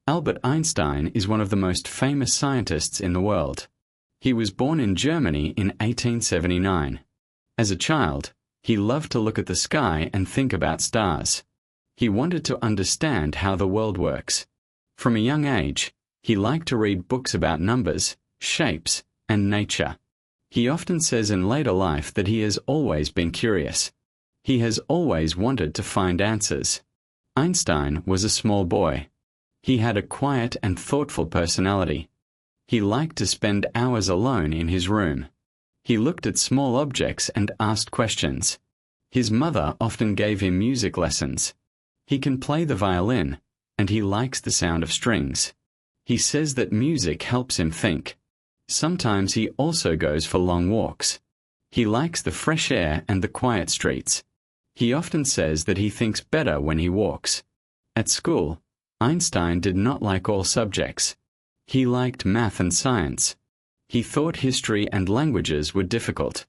Albert Einstein is one of the most famous scientists in the world. He was born in Germany in 1879. As a child, he loved to look at the sky and think about stars. He wanted to understand how the world works. From a young age, he liked to read books about numbers, shapes, and nature. He often says in later life that he has always been curious. He has always wanted to find answers. Einstein was a small boy. He had a quiet and thoughtful personality. He liked to spend hours alone in his room. He looked at small objects and asked questions. His mother often gave him music lessons. He can play the violin, and he likes the sound of strings. He says that music helps him think. Sometimes he also goes for long walks. He likes the fresh air and the quiet streets. He often says that he thinks better when he walks. At school, Einstein did not like all subjects. He liked math and science. He thought history and languages were difficult.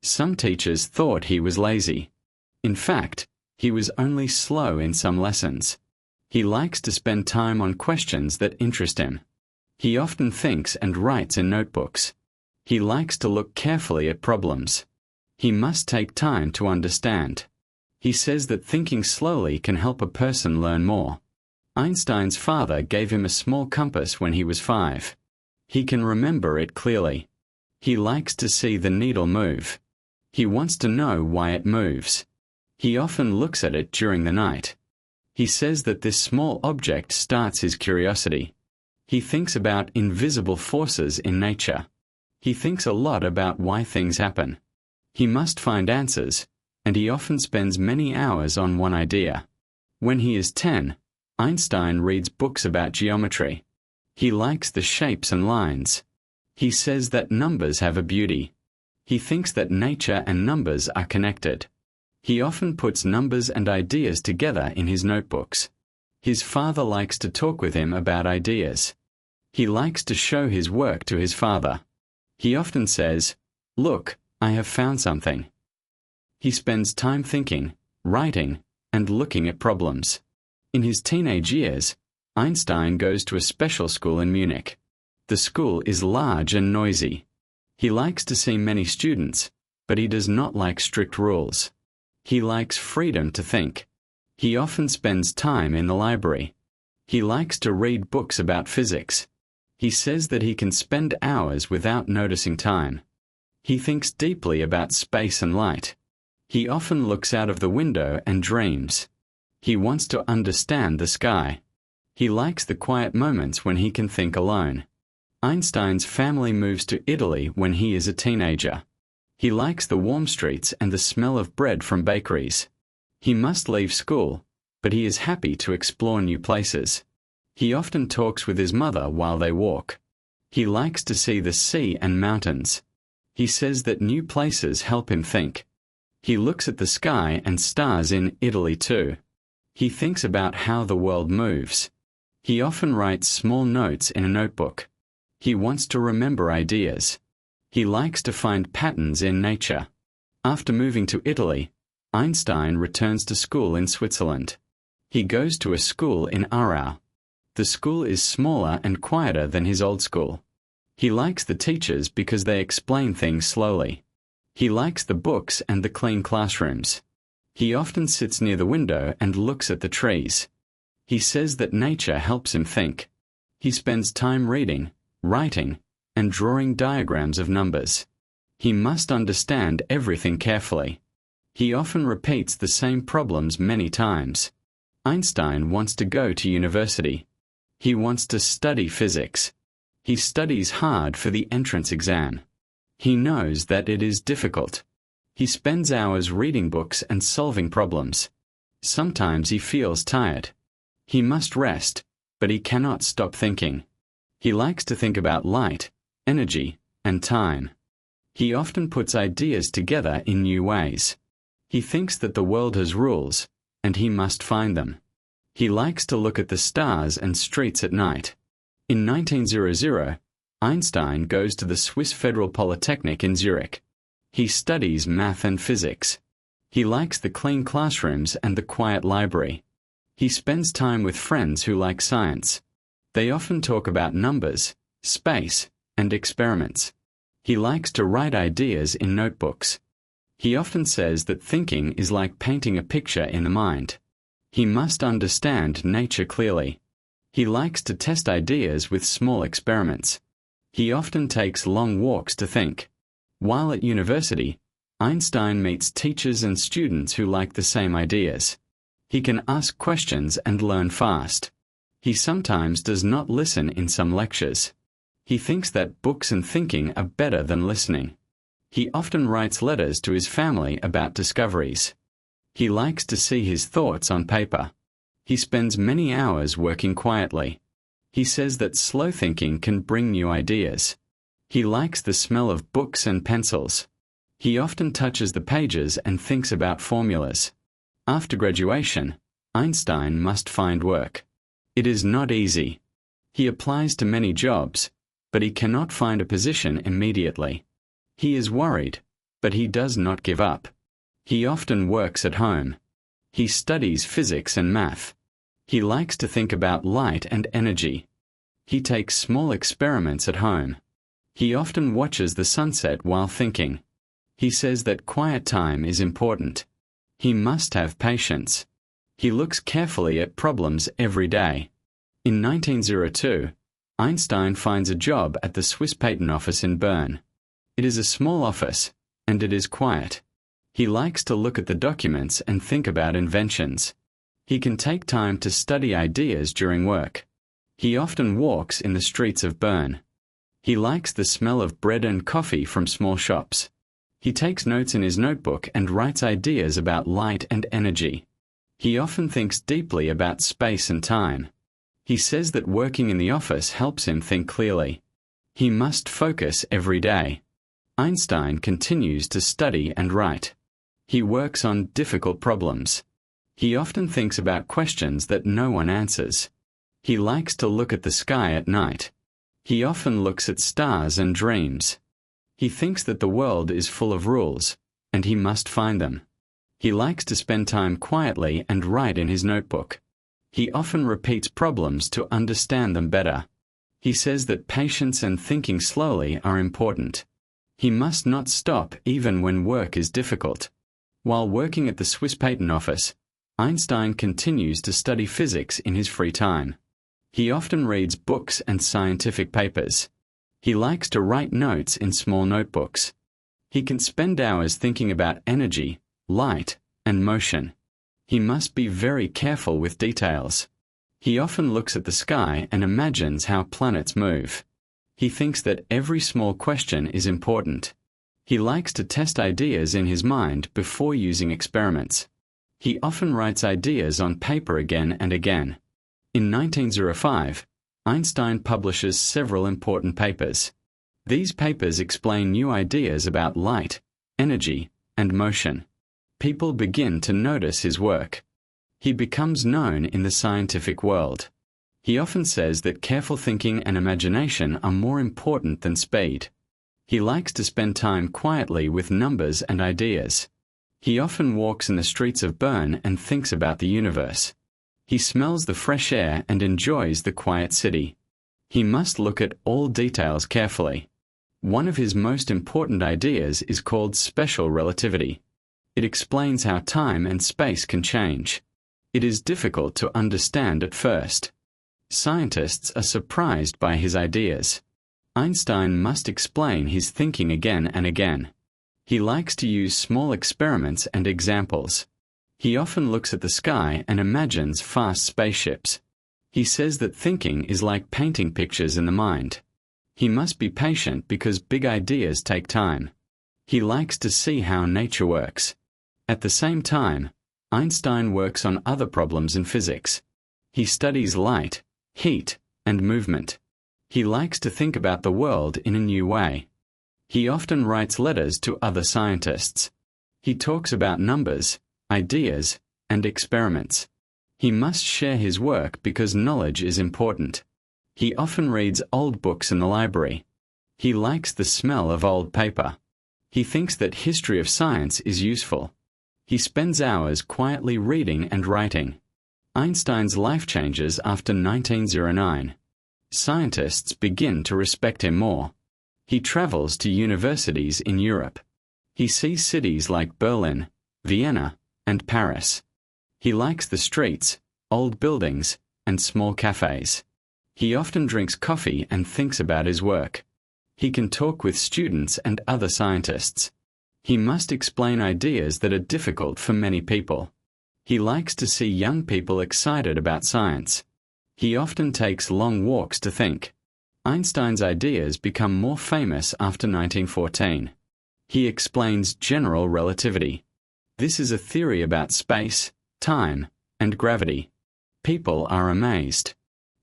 Some teachers thought he was lazy. In fact, he was only slow in some lessons. He likes to spend time on questions that interest him. He often thinks and writes in notebooks. He likes to look carefully at problems. He must take time to understand. He says that thinking slowly can help a person learn more. Einstein's father gave him a small compass when he was 5. He can remember it clearly. He likes to see the needle move. He wants to know why it moves. He often looks at it during the night. He says that this small object starts his curiosity. He thinks about invisible forces in nature. He thinks a lot about why things happen. He must find answers, and he often spends many hours on one idea. When he is 10, Einstein reads books about geometry. He likes the shapes and lines. He says that numbers have a beauty. He thinks that nature and numbers are connected. He often puts numbers and ideas together in his notebooks. His father likes to talk with him about ideas. He likes to show his work to his father. He often says, "Look, I have found something." He spends time thinking, writing, and looking at problems. In his teenage years, Einstein goes to a special school in Munich. The school is large and noisy. He likes to see many students, but he does not like strict rules. He likes freedom to think. He often spends time in the library. He likes to read books about physics. He says that he can spend hours without noticing time. He thinks deeply about space and light. He often looks out of the window and dreams. He wants to understand the sky. He likes the quiet moments when he can think alone. Einstein's family moves to Italy when he is a teenager. He likes the warm streets and the smell of bread from bakeries. He must leave school, but he is happy to explore new places. He often talks with his mother while they walk. He likes to see the sea and mountains. He says that new places help him think. He looks at the sky and stars in Italy too. He thinks about how the world moves. He often writes small notes in a notebook. He wants to remember ideas. He likes to find patterns in nature. After moving to Italy, Einstein returns to school in Switzerland. He goes to a school in Aarau. The school is smaller and quieter than his old school. He likes the teachers because they explain things slowly. He likes the books and the clean classrooms. He often sits near the window and looks at the trees. He says that nature helps him think. He spends time reading, writing, and drawing diagrams of numbers. He must understand everything carefully. He often repeats the same problems many times. Einstein wants to go to university. He wants to study physics. He studies hard for the entrance exam. He knows that it is difficult. He spends hours reading books and solving problems. Sometimes he feels tired. He must rest, but he cannot stop thinking. He likes to think about light, energy, and time. He often puts ideas together in new ways. He thinks that the world has rules, and he must find them. He likes to look at the stars and streets at night. In 1900, Einstein goes to the Swiss Federal Polytechnic in Zurich. He studies math and physics. He likes the clean classrooms and the quiet library. He spends time with friends who like science. They often talk about numbers, space, and experiments. He likes to write ideas in notebooks. He often says that thinking is like painting a picture in the mind. He must understand nature clearly. He likes to test ideas with small experiments. He often takes long walks to think. While at university, Einstein meets teachers and students who like the same ideas. He can ask questions and learn fast. He sometimes does not listen in some lectures. He thinks that books and thinking are better than listening. He often writes letters to his family about discoveries. He likes to see his thoughts on paper. He spends many hours working quietly. He says that slow thinking can bring new ideas. He likes the smell of books and pencils. He often touches the pages and thinks about formulas. After graduation, Einstein must find work. It is not easy. He applies to many jobs, but he cannot find a position immediately. He is worried, but he does not give up. He often works at home. He studies physics and math. He likes to think about light and energy. He takes small experiments at home. He often watches the sunset while thinking. He says that quiet time is important. He must have patience. He looks carefully at problems every day. In 1902, Einstein finds a job at the Swiss Patent Office in Bern. It is a small office, and it is quiet. He likes to look at the documents and think about inventions. He can take time to study ideas during work. He often walks in the streets of Bern. He likes the smell of bread and coffee from small shops. He takes notes in his notebook and writes ideas about light and energy. He often thinks deeply about space and time. He says that working in the office helps him think clearly. He must focus every day. Einstein continues to study and write. He works on difficult problems. He often thinks about questions that no one answers. He likes to look at the sky at night. He often looks at stars and dreams. He thinks that the world is full of rules, and he must find them. He likes to spend time quietly and write in his notebook. He often repeats problems to understand them better. He says that patience and thinking slowly are important. He must not stop even when work is difficult. While working at the Swiss Patent Office, Einstein continues to study physics in his free time. He often reads books and scientific papers. He likes to write notes in small notebooks. He can spend hours thinking about energy, light, and motion. He must be very careful with details. He often looks at the sky and imagines how planets move. He thinks that every small question is important. He likes to test ideas in his mind before using experiments. He often writes ideas on paper again and again. In 1905, Einstein publishes several important papers. These papers explain new ideas about light, energy, and motion. People begin to notice his work. He becomes known in the scientific world. He often says that careful thinking and imagination are more important than speed. He likes to spend time quietly with numbers and ideas. He often walks in the streets of Bern and thinks about the universe. He smells the fresh air and enjoys the quiet city. He must look at all details carefully. One of his most important ideas is called special relativity. It explains how time and space can change. It is difficult to understand at first. Scientists are surprised by his ideas. Einstein must explain his thinking again and again. He likes to use small experiments and examples. He often looks at the sky and imagines fast spaceships. He says that thinking is like painting pictures in the mind. He must be patient because big ideas take time. He likes to see how nature works. At the same time, Einstein works on other problems in physics. He studies light, heat, and movement. He likes to think about the world in a new way. He often writes letters to other scientists. He talks about numbers, ideas, and experiments. He must share his work because knowledge is important. He often reads old books in the library. He likes the smell of old paper. He thinks that history of science is useful. He spends hours quietly reading and writing. Einstein's life changes after 1909. scientists begin to respect him more. He travels to universities in Europe. He sees cities like Berlin, Vienna, and Paris. He likes the streets, old buildings, and small cafes. He often drinks coffee and thinks about his work. He can talk with students and other scientists. He must explain ideas that are difficult for many people. He likes to see young people excited about science. He often takes long walks to think. Einstein's ideas become more famous after 1914. He explains general relativity. This is a theory about space, time, and gravity. People are amazed.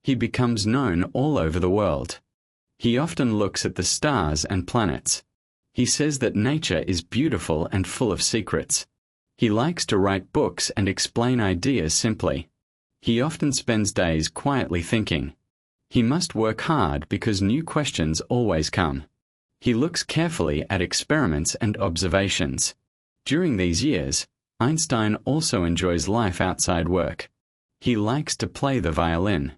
He becomes known all over the world. He often looks at the stars and planets. He says that nature is beautiful and full of secrets. He likes to write books and explain ideas simply. He often spends days quietly thinking. He must work hard because new questions always come. He looks carefully at experiments and observations. During these years, Einstein also enjoys life outside work. He likes to play the violin.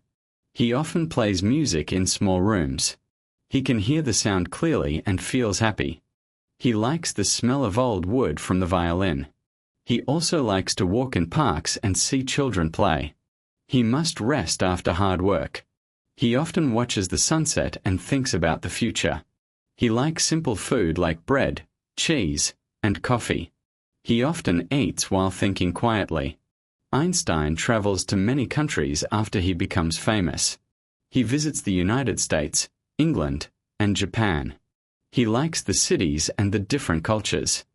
He often plays music in small rooms. He can hear the sound clearly and feels happy. He likes the smell of old wood from the violin. He also likes to walk in parks and see children play. He must rest after hard work. He often watches the sunset and thinks about the future. He likes simple food like bread, cheese, and coffee. He often eats while thinking quietly. Einstein travels to many countries after he becomes famous. He visits the United States, England, and Japan. He likes the cities and the different cultures.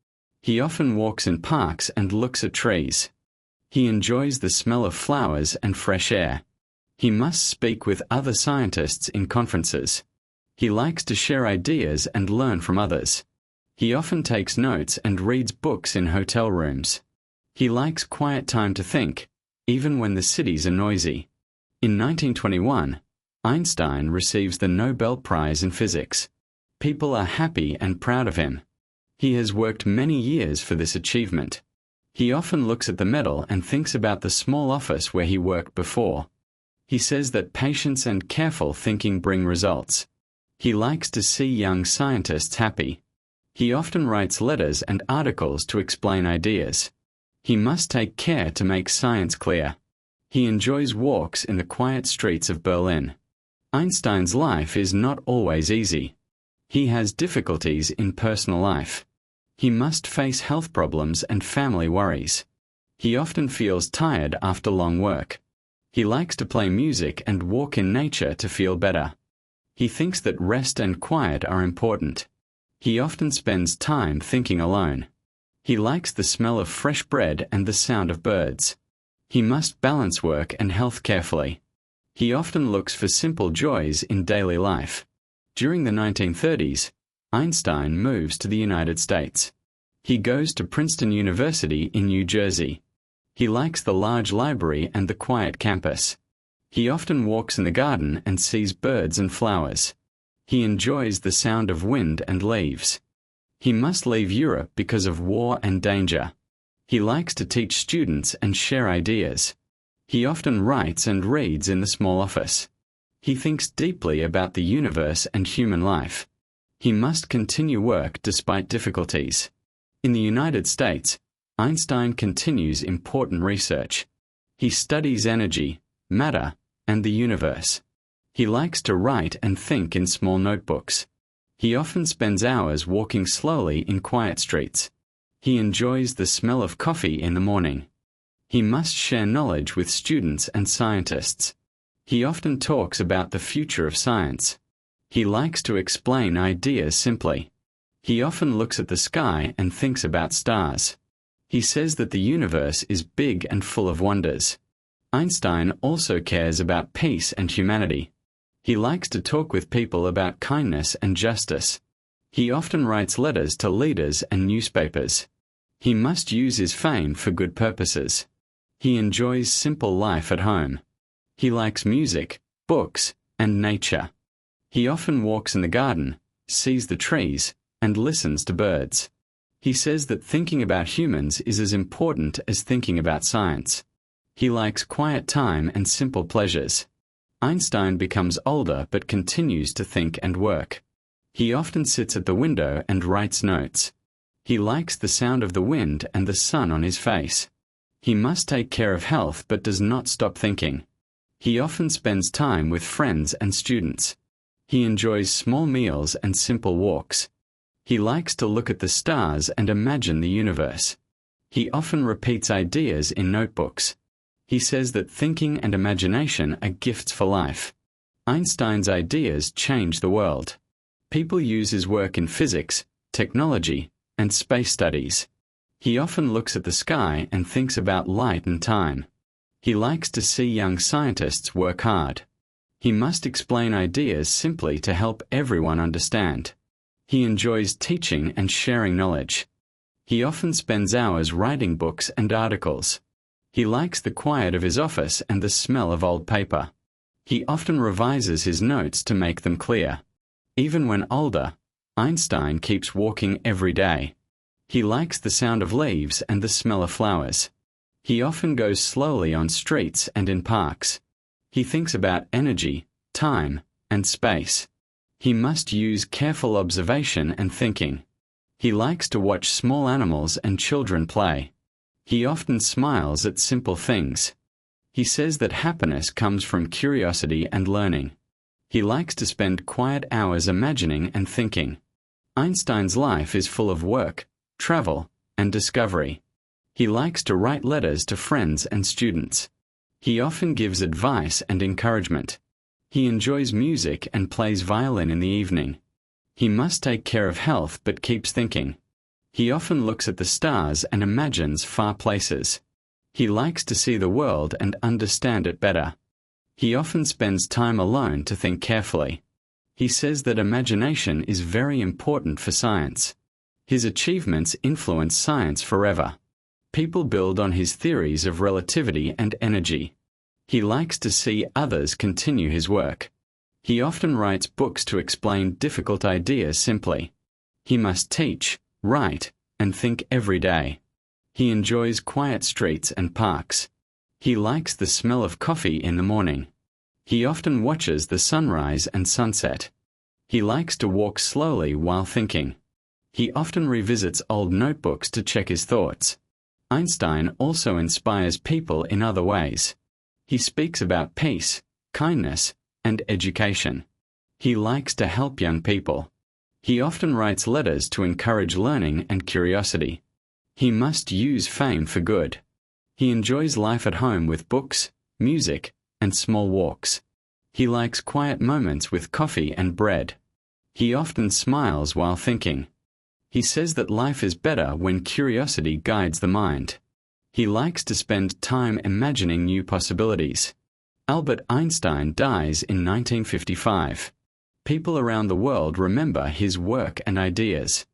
He often walks in parks and looks at trees. He enjoys the smell of flowers and fresh air. He must speak with other scientists in conferences. He likes to share ideas and learn from others. He often takes notes and reads books in hotel rooms. He likes quiet time to think, even when the cities are noisy. In 1921, Einstein receives the Nobel Prize in Physics. People are happy and proud of him. He has worked many years for this achievement. He often looks at the medal and thinks about the small office where he worked before. He says that patience and careful thinking bring results. He likes to see young scientists happy. He often writes letters and articles to explain ideas. He must take care to make science clear. He enjoys walks in the quiet streets of Berlin. Einstein's life is not always easy. He has difficulties in personal life. He must face health problems and family worries. He often feels tired after long work. He likes to play music and walk in nature to feel better. He thinks that rest and quiet are important. He often spends time thinking alone. He likes the smell of fresh bread and the sound of birds. He must balance work and health carefully. He often looks for simple joys in daily life. During the 1930s, Einstein moves to the United States. He goes to Princeton University in New Jersey. He likes the large library and the quiet campus. He often walks in the garden and sees birds and flowers. He enjoys the sound of wind and leaves. He must leave Europe because of war and danger. He likes to teach students and share ideas. He often writes and reads in the small office. He thinks deeply about the universe and human life. He must continue work despite difficulties. In the United States, Einstein continues important research. He studies energy, matter, and the universe. He likes to write and think in small notebooks. He often spends hours walking slowly in quiet streets. He enjoys the smell of coffee in the morning. He must share knowledge with students and scientists. He often talks about the future of science. He likes to explain ideas simply. He often looks at the sky and thinks about stars. He says that the universe is big and full of wonders. Einstein also cares about peace and humanity. He likes to talk with people about kindness and justice. He often writes letters to leaders and newspapers. He must use his fame for good purposes. He enjoys simple life at home. He likes music, books, and nature. He often walks in the garden, sees the trees, and listens to birds. He says that thinking about humans is as important as thinking about science. He likes quiet time and simple pleasures. Einstein becomes older but continues to think and work. He often sits at the window and writes notes. He likes the sound of the wind and the sun on his face. He must take care of health but does not stop thinking. He often spends time with friends and students. He enjoys small meals and simple walks. He likes to look at the stars and imagine the universe. He often repeats ideas in notebooks. He says that thinking and imagination are gifts for life. Einstein's ideas change the world. People use his work in physics, technology, and space studies. He often looks at the sky and thinks about light and time. He likes to see young scientists work hard. He must explain ideas simply to help everyone understand. He enjoys teaching and sharing knowledge. He often spends hours writing books and articles. He likes the quiet of his office and the smell of old paper. He often revises his notes to make them clear. Even when older, Einstein keeps walking every day. He likes the sound of leaves and the smell of flowers. He often goes slowly on streets and in parks. He thinks about energy, time, and space. He must use careful observation and thinking. He likes to watch small animals and children play. He often smiles at simple things. He says that happiness comes from curiosity and learning. He likes to spend quiet hours imagining and thinking. Einstein's life is full of work, travel, and discovery. He likes to write letters to friends and students. He often gives advice and encouragement. He enjoys music and plays violin in the evening. He must take care of health but keeps thinking. He often looks at the stars and imagines far places. He likes to see the world and understand it better. He often spends time alone to think carefully. He says that imagination is very important for science. His achievements influence science forever. People build on his theories of relativity and energy. He likes to see others continue his work. He often writes books to explain difficult ideas simply. He must teach, write, and think every day. He enjoys quiet streets and parks. He likes the smell of coffee in the morning. He often watches the sunrise and sunset. He likes to walk slowly while thinking. He often revisits old notebooks to check his thoughts. Einstein also inspires people in other ways. He speaks about peace, kindness, and education. He likes to help young people. He often writes letters to encourage learning and curiosity. He must use fame for good. He enjoys life at home with books, music, and small walks. He likes quiet moments with coffee and bread. He often smiles while thinking. He says that life is better when curiosity guides the mind. He likes to spend time imagining new possibilities. Albert Einstein dies in 1955. People around the world remember his work and ideas.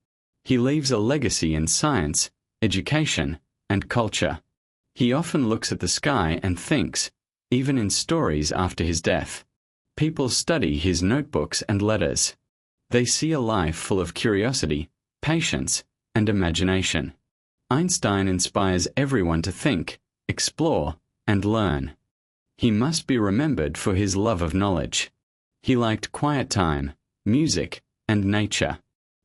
He leaves a legacy in science, education, and culture. He often looks at the sky and thinks, even in stories after his death. People study his notebooks and letters. They see a life full of curiosity, patience, and imagination. Einstein inspires everyone to think, explore, and learn. He must be remembered for his love of knowledge. He liked quiet time, music, and nature.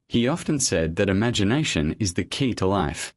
He often said that imagination is the key to life.